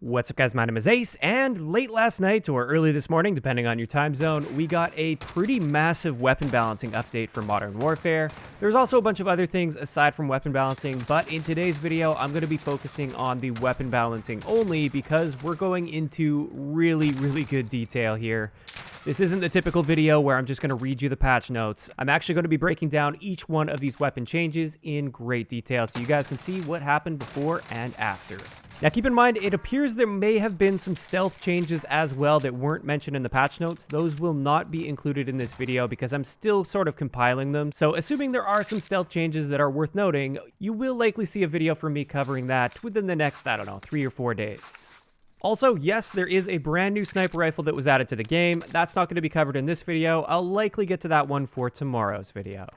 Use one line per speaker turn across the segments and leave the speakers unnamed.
What's up, guys? My name is Ace, and late last night or early this morning, depending on your time zone, we got a pretty massive weapon balancing update for Modern Warfare. There's also a bunch of other things aside from weapon balancing, but in today's video, I'm going to be focusing on the weapon balancing only because we're going into really good detail here. This isn't the typical video where I'm just going to read you the patch notes. I'm actually going to be breaking down each one of these weapon changes in great detail so you guys can see what happened before and after. Now keep in mind, it appears there may have been some stealth changes as well that weren't mentioned in the patch notes. Those will not be included in this video because I'm still sort of compiling them. So assuming there are some stealth changes that are worth noting, you will likely see a video from me covering that within the next, 3 or 4 days. Also, yes, there is a brand new sniper rifle that was added to the game. That's not going to be covered in this video. I'll likely get to that one for tomorrow's video.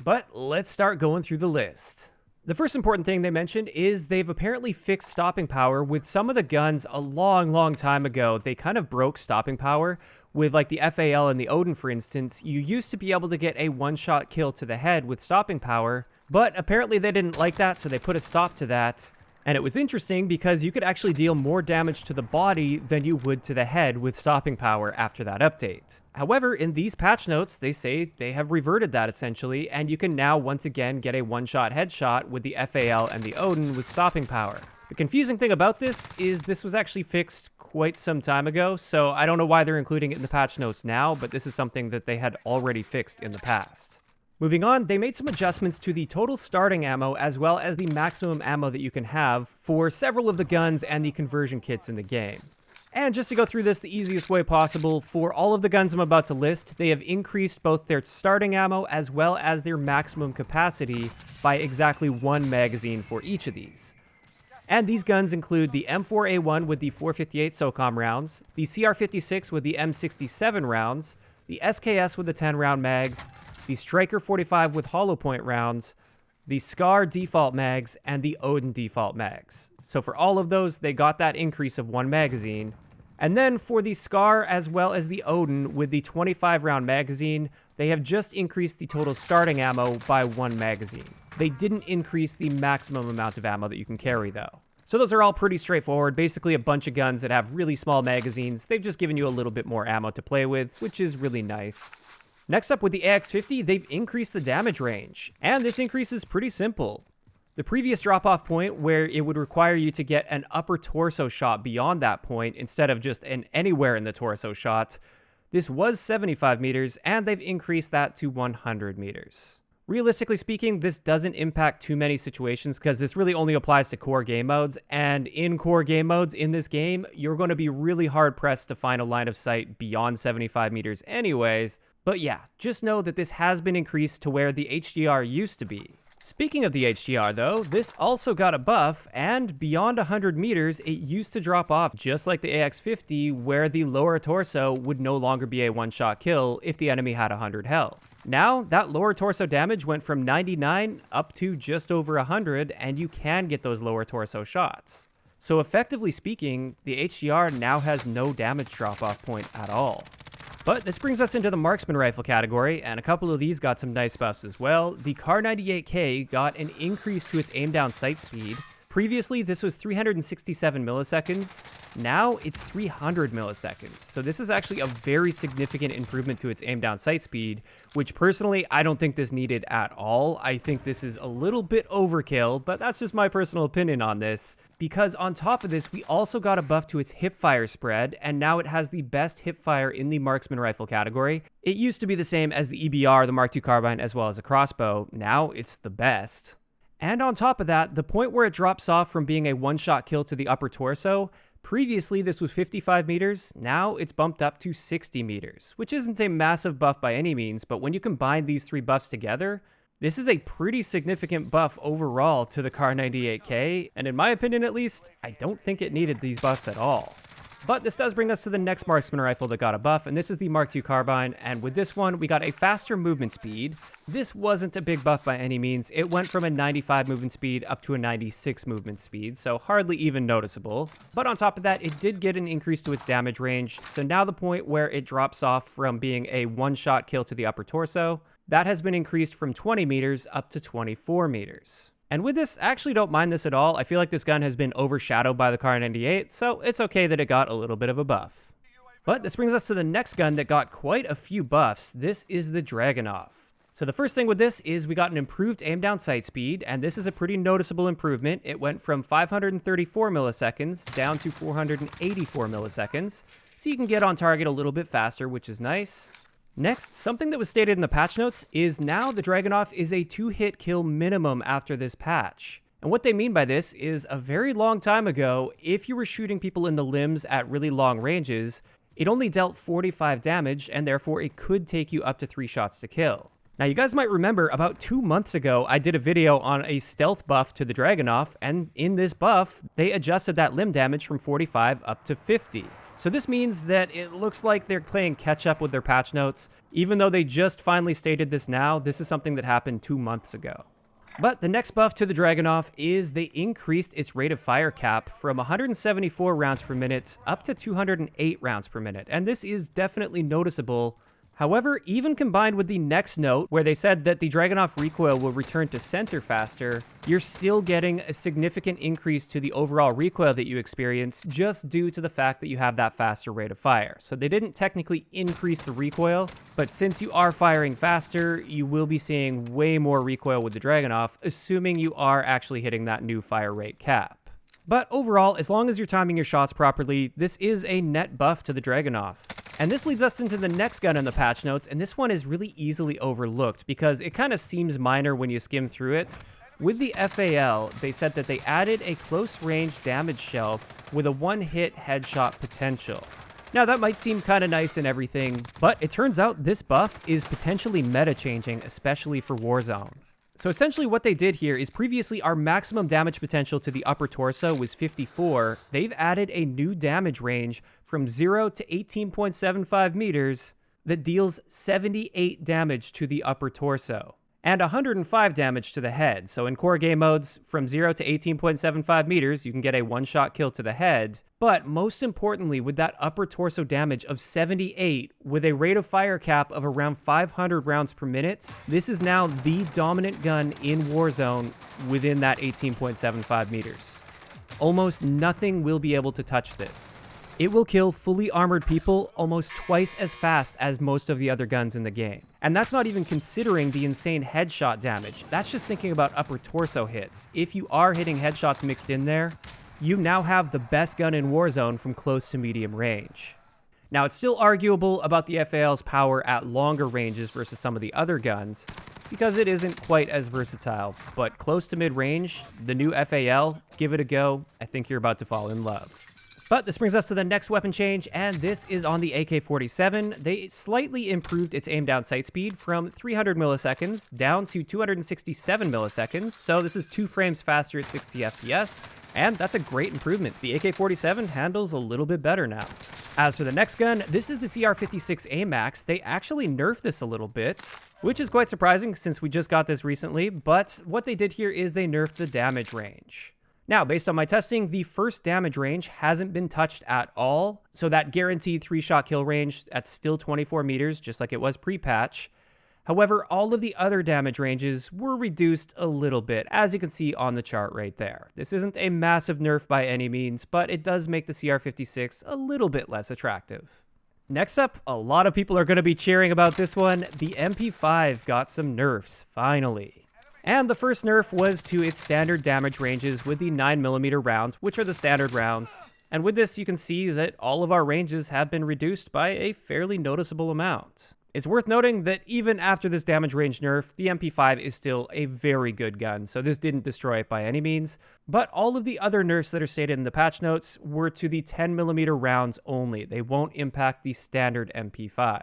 But let's start going through the list. The first important thing they mentioned is they've apparently fixed stopping power with some of the guns a long time ago. They kind of broke stopping power with like the FAL and the Odin, for instance. You used to be able to get a one-shot kill to the head with stopping power, but apparently they didn't like that, so they put a stop to that. And it was interesting because you could actually deal more damage to the body than you would to the head with stopping power after that update. However, in these patch notes, they say they have reverted that essentially, and you can now once again get a one-shot headshot with the FAL and the Odin with stopping power. The confusing thing about this is this was actually fixed quite some time ago, so I don't know why they're including it in the patch notes now, but this is something that they had already fixed in the past. Moving on, they made some adjustments to the total starting ammo as well as the maximum ammo that you can have for several of the guns and the conversion kits in the game. And just to go through this the easiest way possible, for all of the guns I'm about to list, they have increased both their starting ammo as well as their maximum capacity by exactly 1 magazine for each of these. And these guns include the M4A1 with the 458 SOCOM rounds, the CR56 with the M67 rounds, the SKS with the 10-round mags, the Striker 45 with hollow point rounds, the SCAR default mags, and the Odin default mags. So for all of those, they got that increase of 1 magazine. And then for the SCAR as well as the Odin with the 25-round magazine, they have just increased the total starting ammo by 1 magazine. They didn't increase the maximum amount of ammo that you can carry though. So those are all pretty straightforward, basically a bunch of guns that have really small magazines. They've just given you a little bit more ammo to play with, which is really nice. Next up with the AX50, they've increased the damage range, and this increase is pretty simple. The previous drop-off point where it would require you to get an upper torso shot beyond that point instead of just an anywhere in the torso shot, this was 75 meters, and they've increased that to 100 meters. Realistically speaking, this doesn't impact too many situations because this really only applies to core game modes, and in core game modes in this game, you're going to be really hard-pressed to find a line of sight beyond 75 meters anyways. But yeah, just know that this has been increased to where the HDR used to be. Speaking of the HDR though, this also got a buff, and beyond 100 meters, it used to drop off just like the AX50, where the lower torso would no longer be a one-shot kill if the enemy had 100 health. Now, that lower torso damage went from 99 up to just over 100, and you can get those lower torso shots. So effectively speaking, the HDR now has no damage drop-off point at all. But this brings us into the marksman rifle category, and a couple of these got some nice buffs as well. The Kar98K got an increase to its aim down sight speed. Previously, this was 367 milliseconds. Now it's 300 milliseconds. So this is actually a very significant improvement to its aim down sight speed, which personally, I don't think this needed at all. I think this is a little bit overkill, but that's just my personal opinion on this. Because on top of this, we also got a buff to its hipfire spread, and now it has the best hipfire in the marksman rifle category. It used to be the same as the EBR, the Mark II carbine, as well as a crossbow. Now it's the best. And on top of that, the point where it drops off from being a one-shot kill to the upper torso, previously this was 55 meters, now it's bumped up to 60 meters, which isn't a massive buff by any means, but when you combine these 3 buffs together, this is a pretty significant buff overall to the Kar98K, and in my opinion at least, I don't think it needed these buffs at all. But this does bring us to the next marksman rifle that got a buff, and this is the Mark II carbine, and with this one, we got a faster movement speed. This wasn't a big buff by any means. It went from a 95 movement speed up to a 96 movement speed, so hardly even noticeable. But on top of that, it did get an increase to its damage range, so now the point where it drops off from being a one-shot kill to the upper torso, that has been increased from 20 meters up to 24 meters. And with this, I actually don't mind this at all. I feel like this gun has been overshadowed by the Kar98, so it's okay that it got a little bit of a buff. But this brings us to the next gun that got quite a few buffs. This is the DRAGUNOV. So the first thing with this is we got an improved aim down sight speed, and this is a pretty noticeable improvement. It went from 534 milliseconds down to 484 milliseconds, so you can get on target a little bit faster, which is nice. Next, something that was stated in the patch notes is now the DRAGUNOV is a 2-hit kill minimum after this patch. And what they mean by this is a very long time ago, if you were shooting people in the limbs at really long ranges, it only dealt 45 damage, and therefore it could take you up to 3 shots to kill. Now, you guys might remember about 2 months ago, I did a video on a stealth buff to the DRAGUNOV, and in this buff, they adjusted that limb damage from 45 up to 50. So this means that it looks like they're playing catch up with their patch notes. Even though they just finally stated this now, this is something that happened 2 months ago. But the next buff to the DRAGUNOV is they increased its rate of fire cap from 174 rounds per minute up to 208 rounds per minute, and this is definitely noticeable. However, even combined with the next note, where they said that the DRAGUNOV recoil will return to center faster, you're still getting a significant increase to the overall recoil that you experience just due to the fact that you have that faster rate of fire. So they didn't technically increase the recoil, but since you are firing faster, you will be seeing way more recoil with the DRAGUNOV, assuming you are actually hitting that new fire rate cap. But overall, as long as you're timing your shots properly, this is a net buff to the DRAGUNOV. And this leads us into the next gun in the patch notes, and this one is really easily overlooked because it kind of seems minor when you skim through it. With the FAL, they said that they added a close range damage shelf with a 1-hit headshot potential. Now that might seem kind of nice and everything, but it turns out this buff is potentially meta changing, especially for Warzone. So essentially what they did here is previously our maximum damage potential to the upper torso was 54. They've added a new damage range from 0 to 18.75 meters that deals 78 damage to the upper torso and 105 damage to the head. So in core game modes, from 0 to 18.75 meters, you can get a one-shot kill to the head. But most importantly, with that upper torso damage of 78, with a rate of fire cap of around 500 rounds per minute, this is now the dominant gun in Warzone within that 18.75 meters. Almost nothing will be able to touch this. It will kill fully armored people almost twice as fast as most of the other guns in the game. And that's not even considering the insane headshot damage. That's just thinking about upper torso hits. If you are hitting headshots mixed in there, you now have the best gun in Warzone from close to medium range. Now, it's still arguable about the FAL's power at longer ranges versus some of the other guns, because it isn't quite as versatile, but close to mid-range, the new FAL, give it a go. I think you're about to fall in love. But this brings us to the next weapon change, and this is on the AK-47. They slightly improved its aim down sight speed from 300 milliseconds down to 267 milliseconds, so this is 2 frames faster at 60 FPS, and that's a great improvement. The AK-47 handles a little bit better now. As for the next gun, this is the CR56 AMAX. They actually nerfed this a little bit, which is quite surprising since we just got this recently, but what they did here is they nerfed the damage range. Now, based on my testing, the first damage range hasn't been touched at all, so that guaranteed 3-shot kill range, that's still 24 meters, just like it was pre-patch. However, all of the other damage ranges were reduced a little bit, as you can see on the chart right there. This isn't a massive nerf by any means, but it does make the CR56 a little bit less attractive. Next up, a lot of people are going to be cheering about this one. The MP5 got some nerfs, finally. And the first nerf was to its standard damage ranges with the 9mm rounds, which are the standard rounds. And with this, you can see that all of our ranges have been reduced by a fairly noticeable amount. It's worth noting that even after this damage range nerf, the MP5 is still a very good gun, so this didn't destroy it by any means. But all of the other nerfs that are stated in the patch notes were to the 10mm rounds only. They won't impact the standard MP5.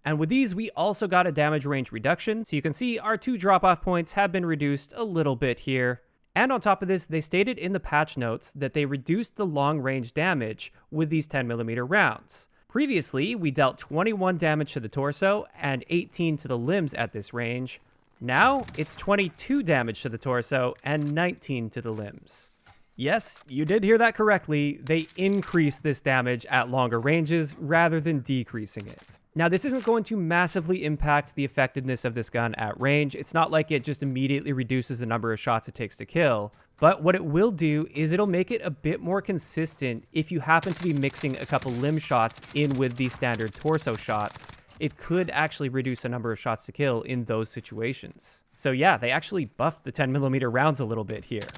And with these, we also got a damage range reduction, so you can see our 2 drop-off points have been reduced a little bit here. And on top of this, they stated in the patch notes that they reduced the long-range damage with these 10mm rounds. Previously, we dealt 21 damage to the torso and 18 to the limbs at this range. Now, it's 22 damage to the torso and 19 to the limbs. Yes, you did hear that correctly. They increase this damage at longer ranges rather than decreasing it. Now, this isn't going to massively impact the effectiveness of this gun at range. It's not like it just immediately reduces the number of shots it takes to kill. But what it will do is it'll make it a bit more consistent if you happen to be mixing a couple limb shots in with the standard torso shots. It could actually reduce the number of shots to kill in those situations. So yeah, they actually buffed the 10mm rounds a little bit here.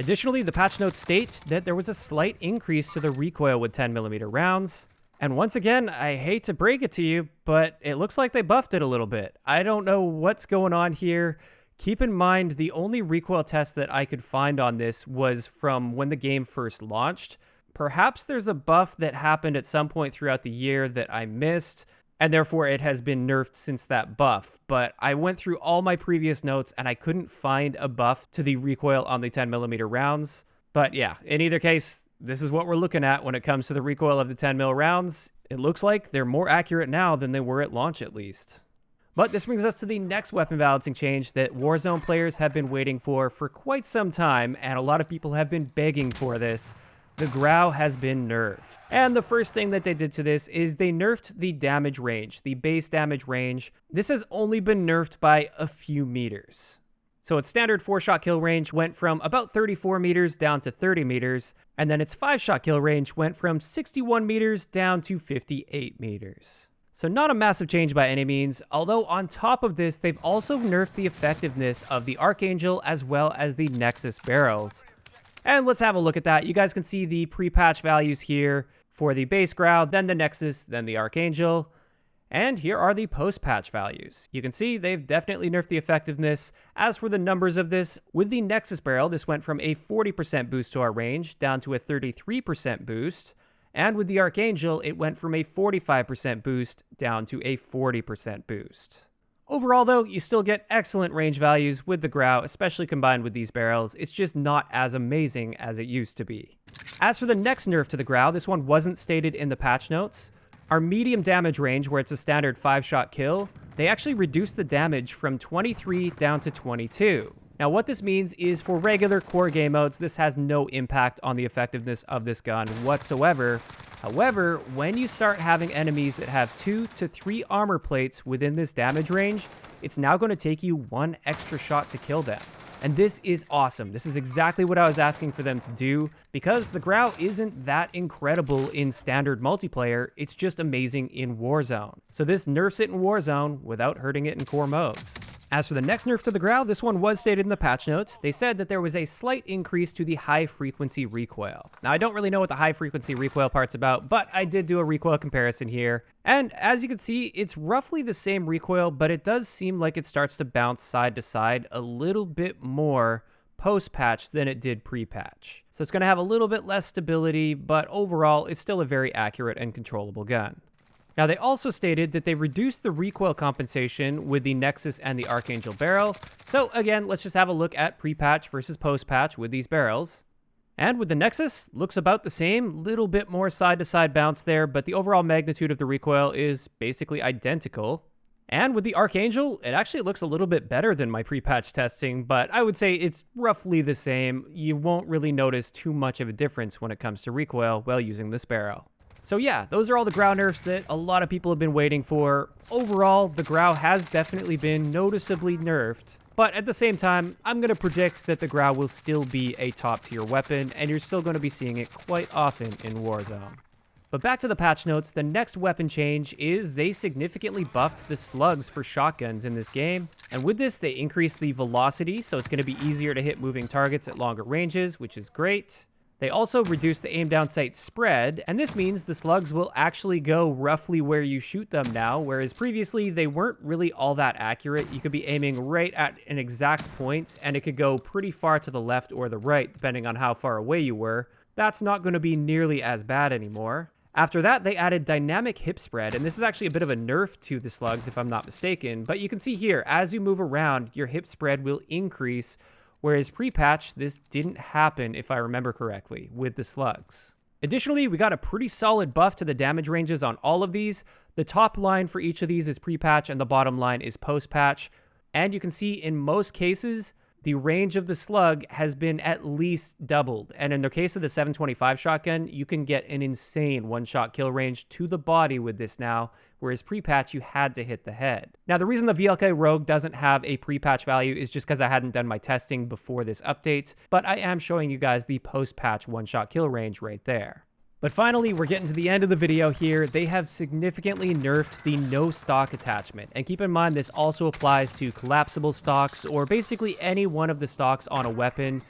Additionally, the patch notes state that there was a slight increase to the recoil with 10mm rounds. And once again, I hate to break it to you, but it looks like they buffed it a little bit. I don't know what's going on here. Keep in mind, the only recoil test that I could find on this was from when the game first launched. Perhaps there's a buff that happened at some point throughout the year that I missed, and therefore it has been nerfed since that buff. But I went through all my previous notes and I couldn't find a buff to the recoil on the 10mm rounds. But yeah, in either case, this is what we're looking at when it comes to the recoil of the 10mm rounds. It looks like they're more accurate now than they were at launch, at least. But this brings us to the next weapon balancing change that Warzone players have been waiting for quite some time, and a lot of people have been begging for this. The Grau has been nerfed. And the first thing that they did to this is they nerfed the damage range, the base damage range. This has only been nerfed by a few meters. So its standard 4-shot kill range went from about 34 meters down to 30 meters, and then its 5-shot kill range went from 61 meters down to 58 meters. So not a massive change by any means, although on top of this, they've also nerfed the effectiveness of the Archangel as well as the Nexus barrels. And let's have a look at that. You guys can see the pre-patch values here for the base Grau, then the Nexus, then the Archangel. And here are the post-patch values. You can see they've definitely nerfed the effectiveness. As for the numbers of this, with the Nexus barrel, this went from a 40% boost to our range down to a 33% boost. And with the Archangel, it went from a 45% boost down to a 40% boost. Overall though, you still get excellent range values with the Grau, especially combined with these barrels. It's just not as amazing as it used to be. As for the next nerf to the Grau, this one wasn't stated in the patch notes. Our medium damage range, where it's a standard 5-shot kill, they actually reduced the damage from 23 down to 22. Now what this means is for regular core game modes, this has no impact on the effectiveness of this gun whatsoever. However, when you start having enemies that have 2 to 3 armor plates within this damage range, it's now going to take you 1 extra shot to kill them. And this is awesome. This is exactly what I was asking for them to do, because the Grau isn't that incredible in standard multiplayer, it's just amazing in Warzone. So this nerfs it in Warzone without hurting it in core modes. As for the next nerf to the Grau, this one was stated in the patch notes. They said that there was a slight increase to the high-frequency recoil. Now, I don't really know what the high-frequency recoil part's about, but I did do a recoil comparison here. And as you can see, it's roughly the same recoil, but it does seem like it starts to bounce side to side a little bit more post-patch than it did pre-patch. So it's going to have a little bit less stability, but overall, it's still a very accurate and controllable gun. Now, they also stated that they reduced the recoil compensation with the Nexus and the Archangel barrel. So again, let's just have a look at pre-patch versus post-patch with these barrels. And with the Nexus, looks about the same, little bit more side-to-side bounce there, but the overall magnitude of the recoil is basically identical. And with the Archangel, it actually looks a little bit better than my pre-patch testing, but I would say it's roughly the same. You won't really notice too much of a difference when it comes to recoil while using this barrel. So yeah, those are all the Grau nerfs that a lot of people have been waiting for. Overall, the Grau has definitely been noticeably nerfed, but at the same time, I'm going to predict that the Grau will still be a top tier weapon, and you're still going to be seeing it quite often in Warzone. But back to the patch notes, the next weapon change is they significantly buffed the slugs for shotguns in this game. And with this, they increased the velocity, so it's going to be easier to hit moving targets at longer ranges, which is great. They also reduced the aim down sight spread, and this means the slugs will actually go roughly where you shoot them now, whereas previously they weren't really all that accurate. You could be aiming right at an exact point, and it could go pretty far to the left or the right, depending on how far away you were. That's not going to be nearly as bad anymore. After that, they added dynamic hip spread, and this is actually a bit of a nerf to the slugs, if I'm not mistaken, but you can see here, as you move around, your hip spread will increase, whereas pre-patch, this didn't happen, if I remember correctly, with the slugs. Additionally, we got a pretty solid buff to the damage ranges on all of these. The top line for each of these is pre-patch, and the bottom line is post-patch. And you can see in most cases, the range of the slug has been at least doubled. And in the case of the 725 shotgun, you can get an insane one-shot kill range to the body with this now, whereas pre-patch you had to hit the head. Now, the reason the VLK Rogue doesn't have a pre-patch value is just because I hadn't done my testing before this update, but I am showing you guys the post-patch one-shot kill range right there. But finally, we're getting to the end of the video here. They have significantly nerfed the no stock attachment. And keep in mind, this also applies to collapsible stocks, or basically any one of the stocks on a weapon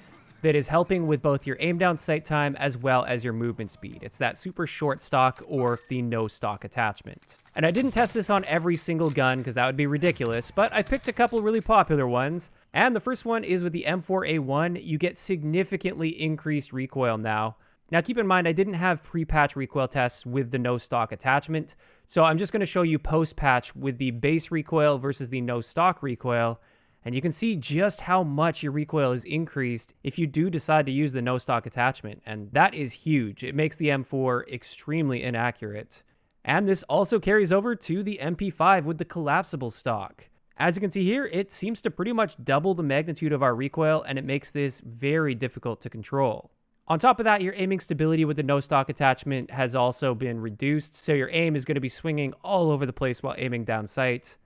that is helping with both your aim down sight time as well as your movement speed. It's that super short stock or the no stock attachment. And I didn't test this on every single gun because that would be ridiculous, but I picked a couple really popular ones. And the first one is with the M4A1. You get significantly increased recoil now. Now, keep in mind, I didn't have pre-patch recoil tests with the no stock attachment, so I'm just going to show you post-patch with the base recoil versus the no stock recoil, and you can see just how much your recoil is increased if you do decide to use the no stock attachment, and that is huge. It makes the M4 extremely inaccurate. And this also carries over to the MP5 with the collapsible stock. As you can see here, it seems to pretty much double the magnitude of our recoil, and it makes this very difficult to control. On top of that, your aiming stability with the no stock attachment has also been reduced, so your aim is going to be swinging all over the place while aiming down sight.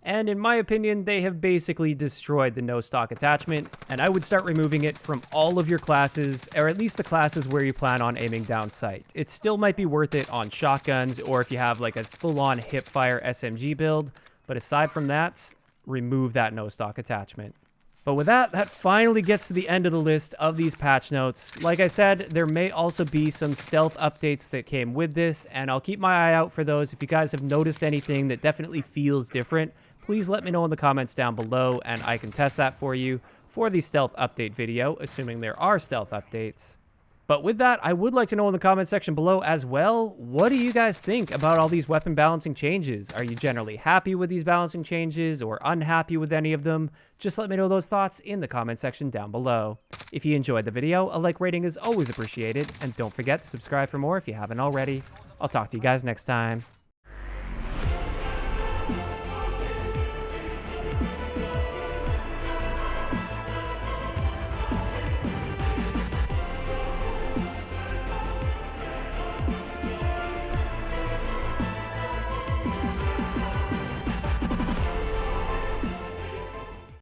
And in my opinion, they have basically destroyed the no stock attachment, and I would start removing it from all of your classes, or at least the classes where you plan on aiming down sight. It still might be worth it on shotguns, or if you have like a full-on hip-fire SMG build, but aside from that, remove that no stock attachment. But with that, that finally gets to the end of the list of these patch notes. Like I said, there may also be some stealth updates that came with this, and I'll keep my eye out for those. If you guys have noticed anything that definitely feels different, please let me know in the comments down below, and I can test that for you for the stealth update video, assuming there are stealth updates. But with that, I would like to know in the comment section below as well, what do you guys think about all these weapon balancing changes? Are you generally happy with these balancing changes or unhappy with any of them? Just let me know those thoughts in the comment section down below. If you enjoyed the video, a like rating is always appreciated, and don't forget to subscribe for more if you haven't already. I'll talk to you guys next time.